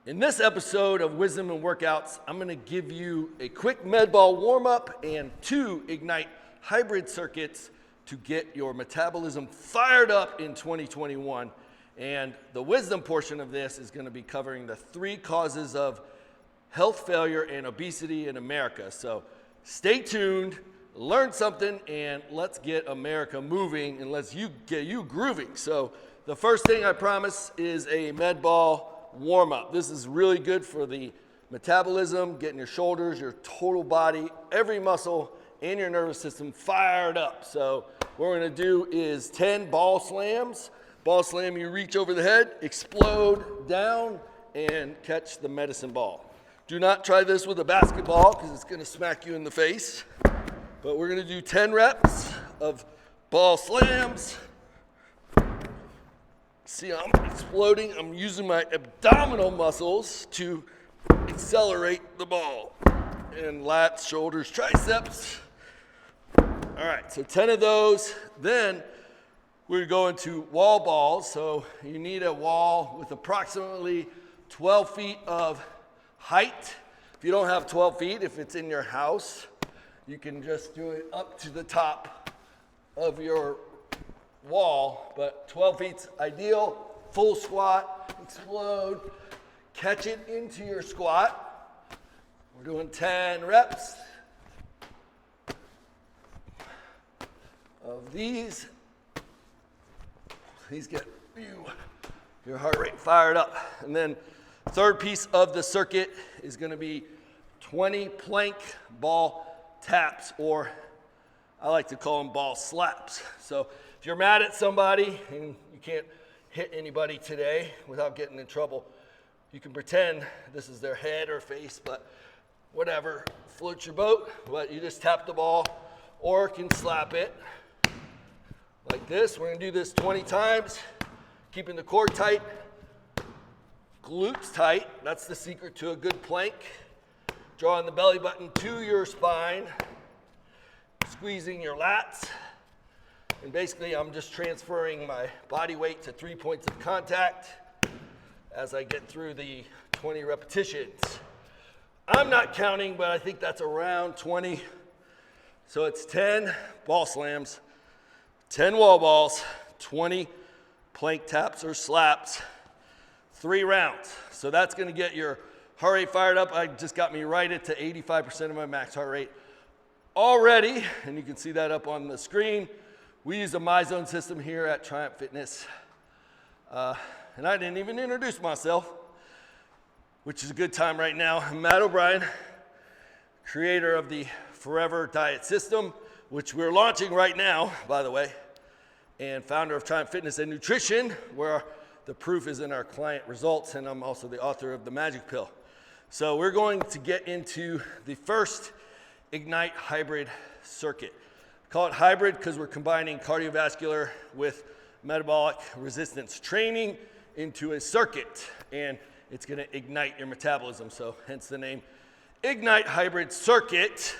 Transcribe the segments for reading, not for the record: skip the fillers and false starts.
In this episode of Wisdom and Workouts, I'm going to give you a quick med ball warm-up and 2 Ignite hybrid circuits to get your metabolism fired up in 2021. And the wisdom portion of this is going to be covering the 3 causes of health failure and obesity in America. So stay tuned, learn something, and let's get America moving and let's get you grooving. So the first thing I promise is a med ball warm-up. This is really good for the metabolism, getting your shoulders, your total body, every muscle, and your nervous system fired up. So what we're going to do is 10 ball slams. Ball slam, you reach over the head, explode down, and catch the medicine ball. Do not try this with a basketball because it's going to smack you in the face. But we're going to do 10 reps of ball slams. See, I'm exploding. I'm using my abdominal muscles to accelerate the ball. And lats, shoulders, triceps. All right, so 10 of those. Then we're going to wall balls. So you need a wall with approximately 12 feet of height. If you don't have 12 feet, if it's in your house, you can just do it up to the top of your wall, but 12 feet's ideal. Full squat, explode, catch it into your squat. We're doing 10 reps of these. These get your heart rate fired up. And then third piece of the circuit is going to be 20 plank ball taps, or I like to call them ball slaps. So if you're mad at somebody and you can't hit anybody today without getting in trouble, you can pretend this is their head or face, but whatever, float your boat. But you just tap the ball or can slap it like this. We're going to do this 20 times, keeping the core tight, glutes tight. That's the secret to a good plank. Drawing the belly button to your spine, squeezing your lats. And basically, I'm just transferring my body weight to 3 points of contact as I get through the 20 repetitions. I'm not counting, but I think that's around 20. So it's 10 ball slams, 10 wall balls, 20 plank taps or slaps, 3 rounds. So that's going to get your heart rate fired up. I just got me right at to 85% of my max heart rate already, and you can see that up on the screen. We use a MyZone system here at Triumph Fitness. And I didn't even introduce myself, which is a good time right now. I'm Matt O'Brien, creator of the Forever Diet System, which we're launching right now, by the way, and founder of Triumph Fitness and Nutrition, where the proof is in our client results, and I'm also the author of the Magic Pill. So we're going to get into the first Ignite hybrid circuit. Call it hybrid because we're combining cardiovascular with metabolic resistance training into a circuit, and it's going to ignite your metabolism, so hence the name Ignite Hybrid Circuit.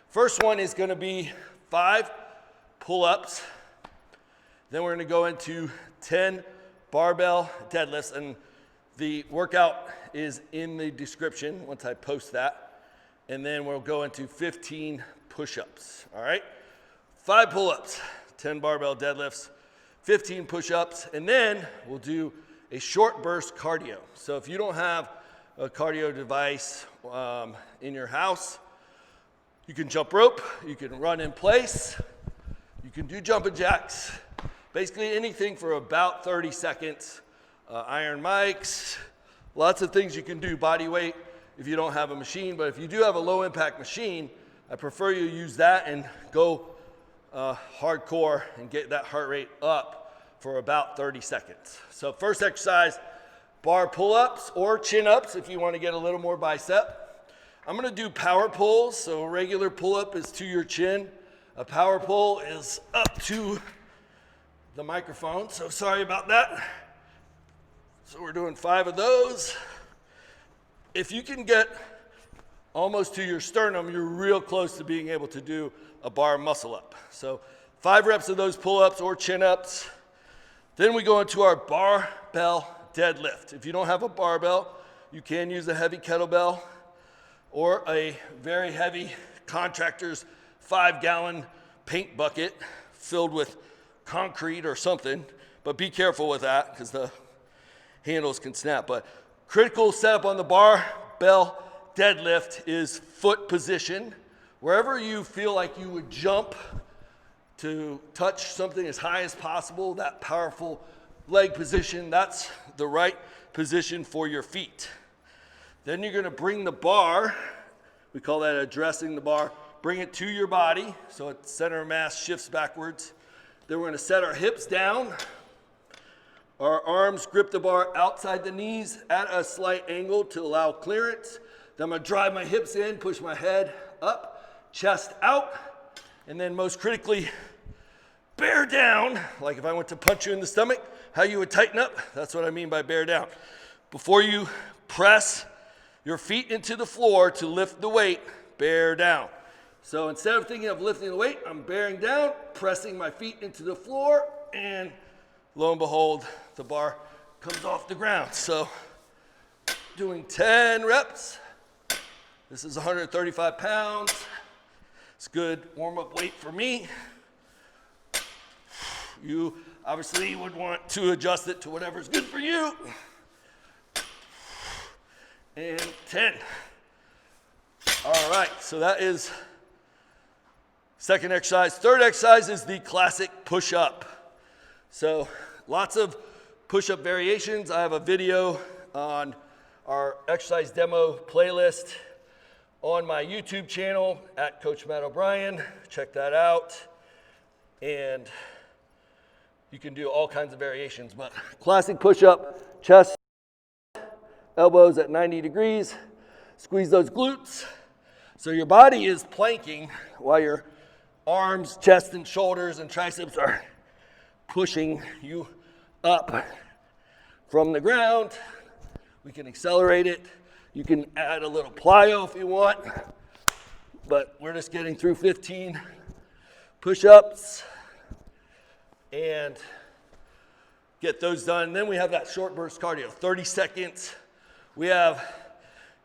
First one is going to be 5 pull-ups. Then we're going to go into 10 barbell deadlifts, and the workout is in the description once I post that. And then we'll go into 15 push-ups, all right? 5 pull-ups, 10 barbell deadlifts, 15 push-ups, and then we'll do a short burst cardio. So if you don't have a cardio device in your house, you can jump rope, you can run in place, you can do jumping jacks, basically anything for about 30 seconds. Iron mics, lots of things you can do, body weight if you don't have a machine. But if you do have a low impact machine, I prefer you use that and go hardcore and get that heart rate up for about 30 seconds. So first exercise, bar pull-ups or chin-ups if you want to get a little more bicep. I'm going to do power pulls. So a regular pull-up is to your chin. A power pull is up to the microphone, so sorry about that. So we're doing 5 of those. If you can get almost to your sternum, you're real close to being able to do a bar muscle up. So 5 reps of those pull-ups or chin-ups. Then we go into our barbell deadlift. If you don't have a barbell, You can use a heavy kettlebell or a very heavy contractor's 5-gallon paint bucket filled with concrete or something, but be careful with that because the handles can snap. But critical setup on the barbell deadlift is foot position. Wherever you feel like you would jump to touch something as high as possible, that powerful leg position, that's the right position for your feet. Then you're gonna bring the bar, we call that addressing the bar, bring it to your body so its center of mass shifts backwards. Then we're gonna set our hips down. Our arms grip the bar outside the knees at a slight angle to allow clearance. Then I'm gonna drive my hips in, push my head up, chest out, and then most critically, bear down. Like if I went to punch you in the stomach, how you would tighten up, that's what I mean by bear down. Before you press your feet into the floor to lift the weight, bear down. So instead of thinking of lifting the weight, I'm bearing down, pressing my feet into the floor, and lo and behold, the bar comes off the ground. So doing 10 reps. This is 135 pounds. It's good warm-up weight for me. You obviously would want to adjust it to whatever's good for you. And 10. All right, so that is second exercise. Third exercise is the classic push-up. So lots of push-up variations. I have a video on our exercise demo playlist on my YouTube channel at Coach Matt O'Brien. Check that out. And you can do all kinds of variations, but classic push-up, chest, elbows at 90 degrees. Squeeze those glutes. So your body is planking while your arms, chest, and shoulders and triceps are pushing you up from the ground. We can accelerate it. You can add a little plyo if you want, but we're just getting through 15 push-ups and get those done. Then we have that short burst cardio, 30 seconds. We have,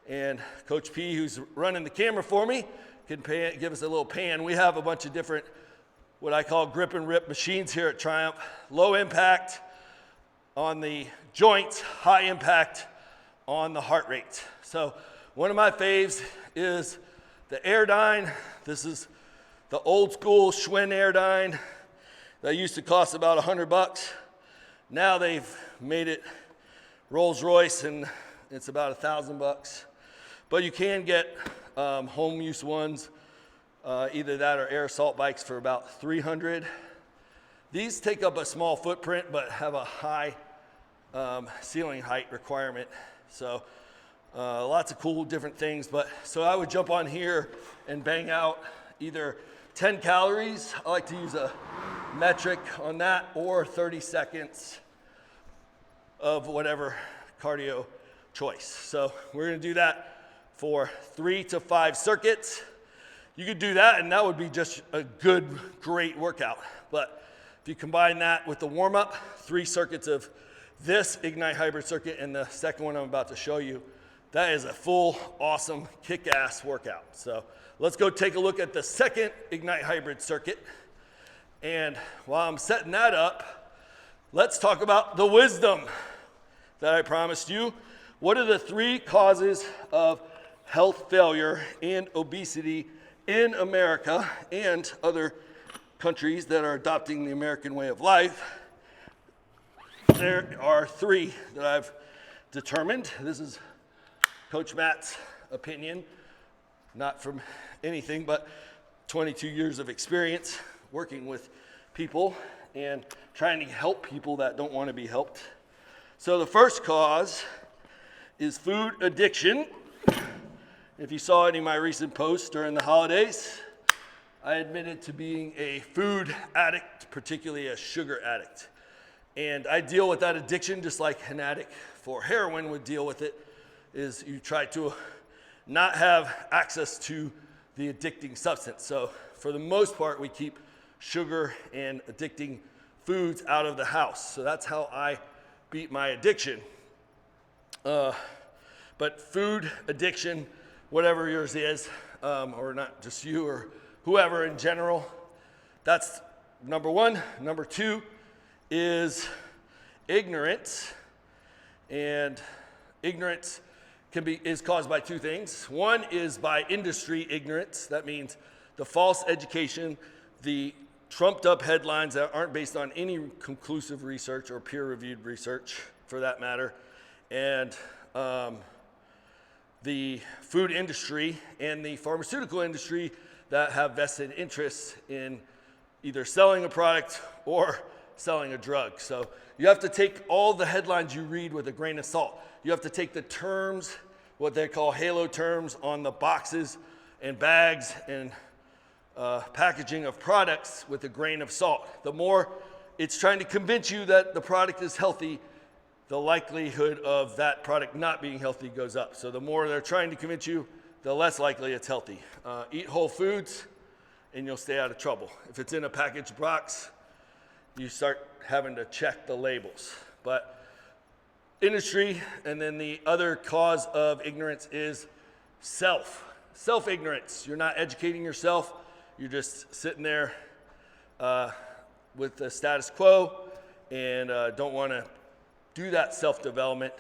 and Coach P, who's running the camera for me, can give us a little pan. We have a bunch of different, what I call grip and rip machines here at Triumph. Low impact on the joints, high impact on the heart rate. So one of my faves is the Airdyne. This is the old school Schwinn Airdyne that used to cost about $100. Now they've made it Rolls Royce and it's about $1,000. But you can get home use ones, either that or air assault bikes for about $300. These take up a small footprint but have a high ceiling height requirement. So lots of cool different things. But so I would jump on here and bang out either 10 calories. I like to use a metric on that, or 30 seconds of whatever cardio choice. So we're gonna do that for 3 to 5 circuits. You could do that and that would be just a good, great workout. But if you combine that with the warm-up, 3 circuits of this Ignite Hybrid circuit and the second one I'm about to show you, that is a full, awesome, kick-ass workout. So let's go take a look at the second Ignite Hybrid circuit. And while I'm setting that up, let's talk about the wisdom that I promised you. What are the 3 causes of health failure and obesity in America and other countries that are adopting the American way of life? There are 3 that I've determined. This is Coach Matt's opinion, not from anything but 22 years of experience working with people and trying to help people that don't want to be helped. So the first cause is food addiction. If you saw any of my recent posts during the holidays, I admitted to being a food addict, particularly a sugar addict. And I deal with that addiction just like an addict for heroin would deal with it, is you try to not have access to the addicting substance. So for the most part, we keep sugar and addicting foods out of the house. So that's how I beat my addiction. But but food addiction, whatever yours is, or not just you or whoever in general, that's number one. Number two is ignorance, and ignorance is caused by two things. One is by industry ignorance. That means the false education, the trumped up headlines that aren't based on any conclusive research or peer-reviewed research for that matter. And the food industry and the pharmaceutical industry that have vested interests in either selling a product or selling a drug. So you have to take all the headlines you read with a grain of salt. You have to take the terms, what they call halo terms, on the boxes and bags and packaging of products with a grain of salt. The more it's trying to convince you that the product is healthy, the likelihood of that product not being healthy goes up. So the more they're trying to convince you, the less likely it's healthy. Eat whole foods and you'll stay out of trouble. If it's in a packaged box, you start having to check the labels. But industry, and then the other cause of ignorance is self-ignorance. You're not educating yourself. You're just sitting there with the status quo and don't want to do that self-development.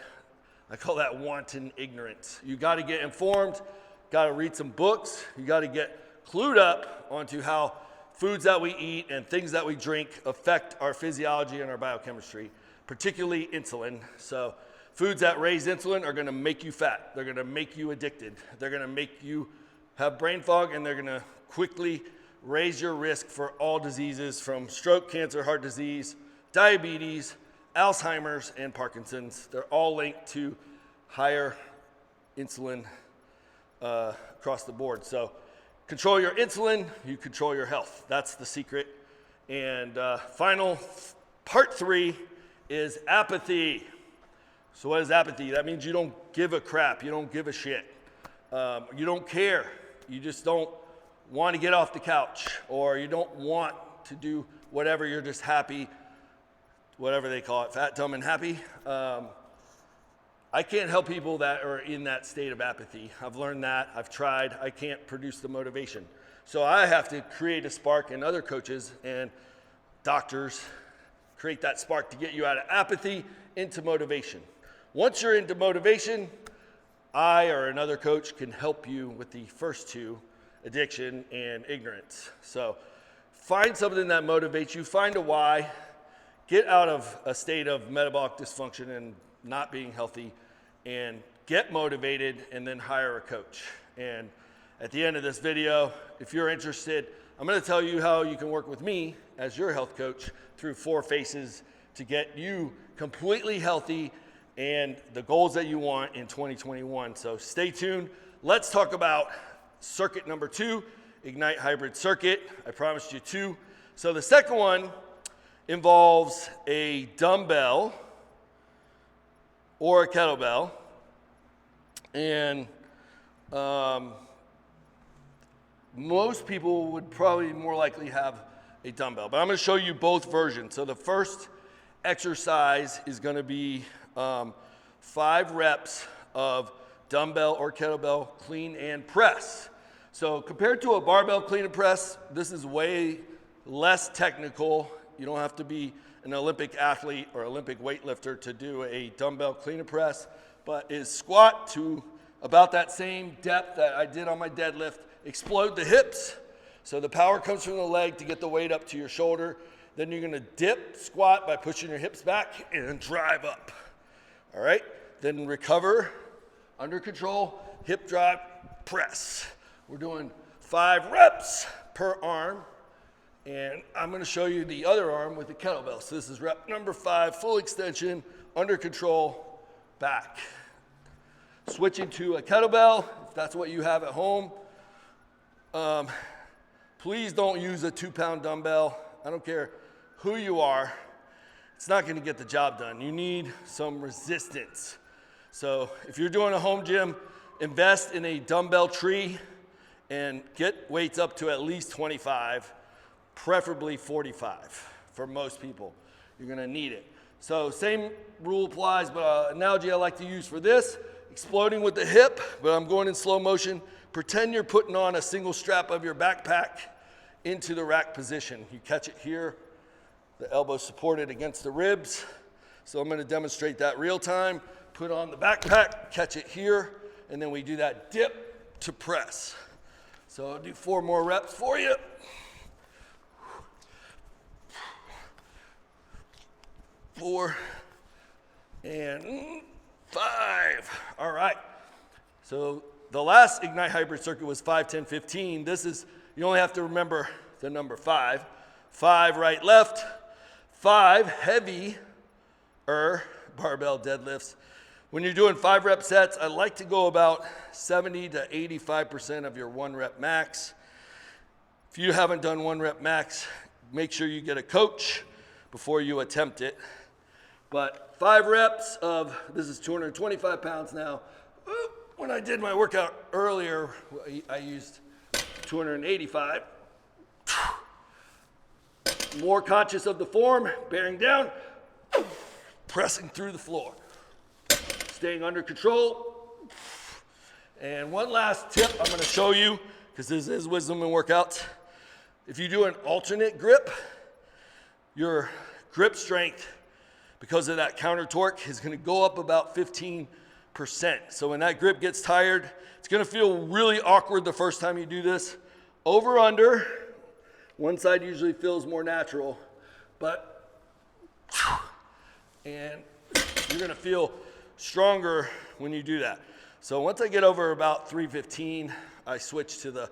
I call that wanton ignorance. You got to get informed, got to read some books, you got to get clued up onto how foods that we eat and things that we drink affect our physiology and our biochemistry, particularly insulin. So foods that raise insulin are going to make you fat. They're going to make you addicted. They're going to make you have brain fog, and they're going to quickly raise your risk for all diseases from stroke, cancer, heart disease, diabetes, Alzheimer's, and Parkinson's. They're all linked to higher insulin across the board. So control your insulin, you control your health. That's the secret. And final, part 3 is apathy. So what is apathy? That means you don't give a crap. You don't give a shit. You don't care. You just don't want to get off the couch, or you don't want to do whatever. You're just happy, whatever they call it, fat, dumb, and happy. I can't help people that are in that state of apathy. I've learned that. I've tried. I can't produce the motivation. So I have to create a spark, and other coaches and doctors create that spark to get you out of apathy into motivation. Once you're into motivation, I or another coach can help you with the first two, addiction and ignorance. So find something that motivates you, find a why, get out of a state of metabolic dysfunction and not being healthy, and get motivated, and then hire a coach. And at the end of this video, if you're interested, I'm going to tell you how you can work with me as your health coach through 4 phases to get you completely healthy and the goals that you want in 2021. So stay tuned. Let's talk about circuit number 2, Ignite Hybrid Circuit. I promised you 2. So the second one involves a dumbbell or a kettlebell, and most people would probably more likely have a dumbbell, but I'm going to show you both versions. So the first exercise is going to be 5 reps of dumbbell or kettlebell clean and press. So compared to a barbell clean and press, this is way less technical. You don't have to be an Olympic athlete or Olympic weightlifter to do a dumbbell clean and press, but is squat to about that same depth that I did on my deadlift. Explode the hips, so the power comes from the leg to get the weight up to your shoulder. Then you're gonna dip, squat by pushing your hips back and drive up. All right, then recover, under control, hip drive, press. We're doing 5 reps per arm, and I'm gonna show you the other arm with the kettlebell. So this is rep number 5, full extension, under control, back. Switching to a kettlebell, if that's what you have at home. Please don't use a 2-pound dumbbell. I don't care who you are. It's not going to get the job done. You need some resistance. So if you're doing a home gym, invest in a dumbbell tree and get weights up to at least 25, preferably 45 for most people. You're going to need it. So same rule applies, but analogy I like to use for this exploding with the hip, but I'm going in slow motion. Pretend you're putting on a single strap of your backpack into the rack position. You catch it here, the elbow supported against the ribs. So I'm gonna demonstrate that real time. Put on the backpack, catch it here, and then we do that dip to press. So I'll do 4 more reps for you. 4 and 5. All right. So the last Ignite Hybrid circuit was 5, 10, 15. This is, you only have to remember the number 5. 5 right, left. 5 heavy barbell deadlifts. When you're doing 5 rep sets, I like to go about 70 to 85% of your 1 rep max. If you haven't done 1 rep max, make sure you get a coach before you attempt it. But 5 reps of, this is 225 pounds now. When I did my workout earlier, I used 285. More conscious of the form, bearing down, pressing through the floor. Staying under control. And one last tip I'm gonna show you, because this is wisdom in workouts. If you do an alternate grip, your grip strength, because of that counter torque, is gonna go up about 15%. So when that grip gets tired, it's gonna feel really awkward the first time you do this. Over, under, one side usually feels more natural, and you're gonna feel stronger when you do that. So once I get over about 315, I switch to the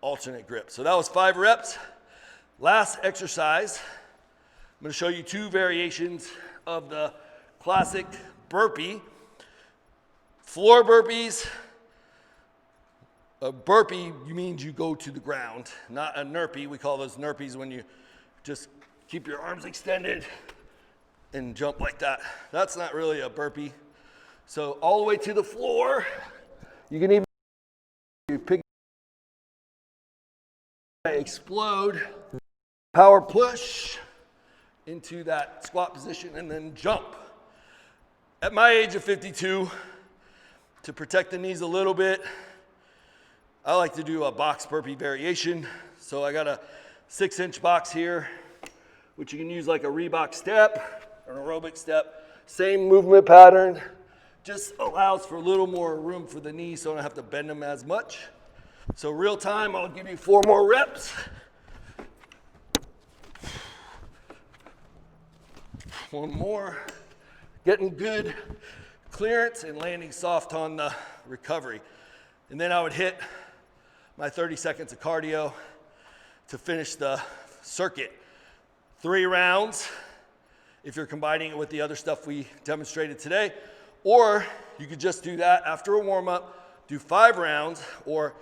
alternate grip. So that was 5 reps. Last exercise, I'm gonna show you 2 variations of the classic burpee. Floor burpees. A burpee means you go to the ground, not a nurpee. We call those nurpees when you just keep your arms extended and jump like that. That's not really a burpee. So all the way to the floor. You can even pick, explode, power push into that squat position and then jump. At my age of 52, to protect the knees a little bit, I like to do a box burpee variation. So I got a 6-inch box here, which you can use like a Reebok step or an aerobic step. Same movement pattern, just allows for a little more room for the knees so I don't have to bend them as much. So real time, I'll give you 4 more reps. 1 more. Getting good clearance and landing soft on the recovery. And then I would hit my 30 seconds of cardio to finish the circuit. 3 rounds, if you're combining it with the other stuff we demonstrated today, or you could just do that after a warm-up, do 5 rounds, or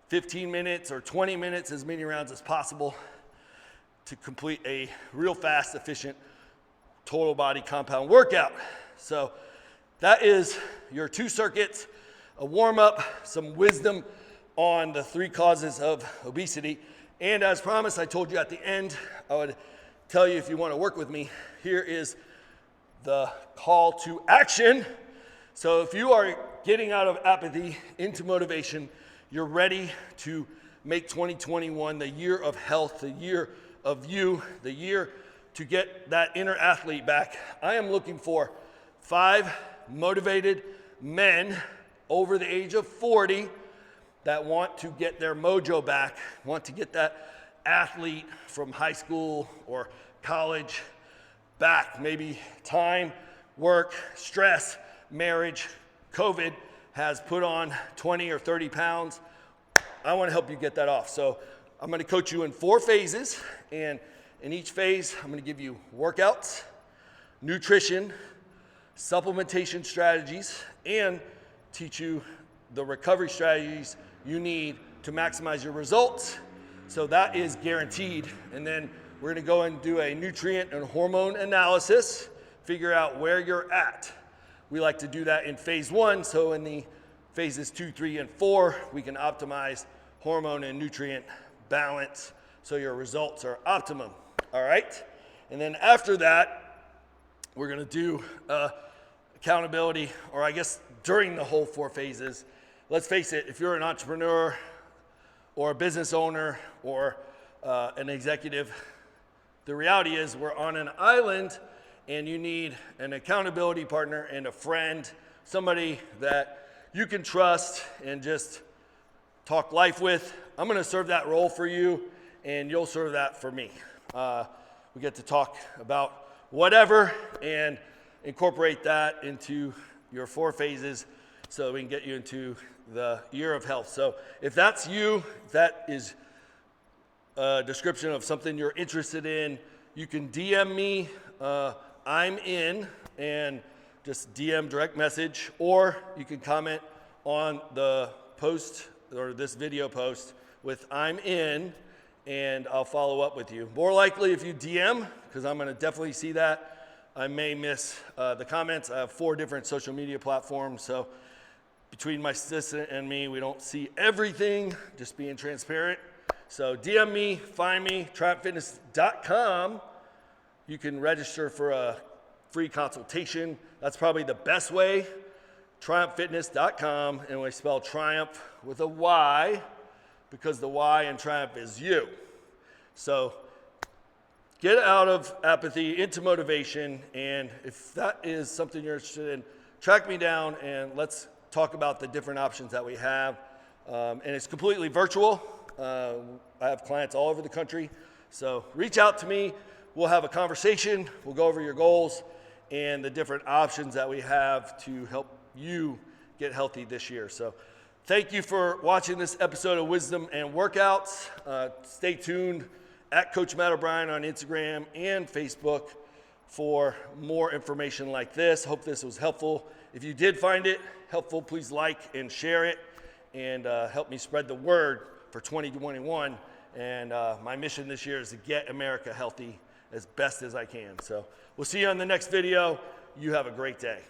15 minutes or 20 minutes, as many rounds as possible to complete a real fast, efficient, total body compound workout. So that is your 2 circuits, a warm-up, some wisdom on the 3 causes of obesity. And as promised, I told you at the end, I would tell you if you want to work with me, here is the call to action. So if you are getting out of apathy into motivation, you're ready to make 2021 the year of health, the year of you, the year to get that inner athlete back. I am looking for 5 motivated men over the age of 40 that want to get their mojo back, want to get that athlete from high school or college back. Maybe time, work, stress, marriage, COVID has put on 20 or 30 pounds. I want to help you get that off. So I'm going to coach you in 4 phases, and in each phase, I'm going to give you workouts, nutrition, supplementation strategies, and teach you the recovery strategies you need to maximize your results. So that is guaranteed. And then we're going to go and do a nutrient and hormone analysis, figure out where you're at. We like to do that in phase 1. So in the phases 2, 3, and 4, we can optimize hormone and nutrient balance so your results are optimum. All right. And then after that, we're going to do accountability, or I guess during the whole 4 phases. Let's face it, if you're an entrepreneur or a business owner or an executive, the reality is we're on an island and you need an accountability partner and a friend, somebody that you can trust and just talk life with. I'm gonna serve that role for you and you'll serve that for me. We get to talk about whatever and incorporate that into your 4 phases so we can get you into the year of health. So if that's you, if that is a description of something you're interested in, you can DM me, I'm in, and just DM direct message, or you can comment on the post or this video post with I'm in, and I'll follow up with you. More likely if you DM, because I'm gonna definitely see that. I may miss the comments. I have 4 different social media platforms, so between my assistant and me, we don't see everything, just being transparent. So DM me, find me, triumphfitness.com. You can register for a free consultation. That's probably the best way, triumphfitness.com, and we spell triumph with a Y because the Y in triumph is you. So get out of apathy into motivation, and if that is something you're interested in, track me down and let's talk about the different options that we have. And it's completely virtual. I have clients all over the country, so reach out to me. We'll have a conversation. We'll go over your goals and the different options that we have to help you get healthy this year. So thank you for watching this episode of Wisdom and Workouts. Stay tuned at Coach Matt O'Brien on Instagram and Facebook for more information like this. Hope this was helpful. If you did find it helpful, please like and share it and help me spread the word for 2021. And my mission this year is to get America healthy as best as I can. So we'll see you on the next video. You have a great day.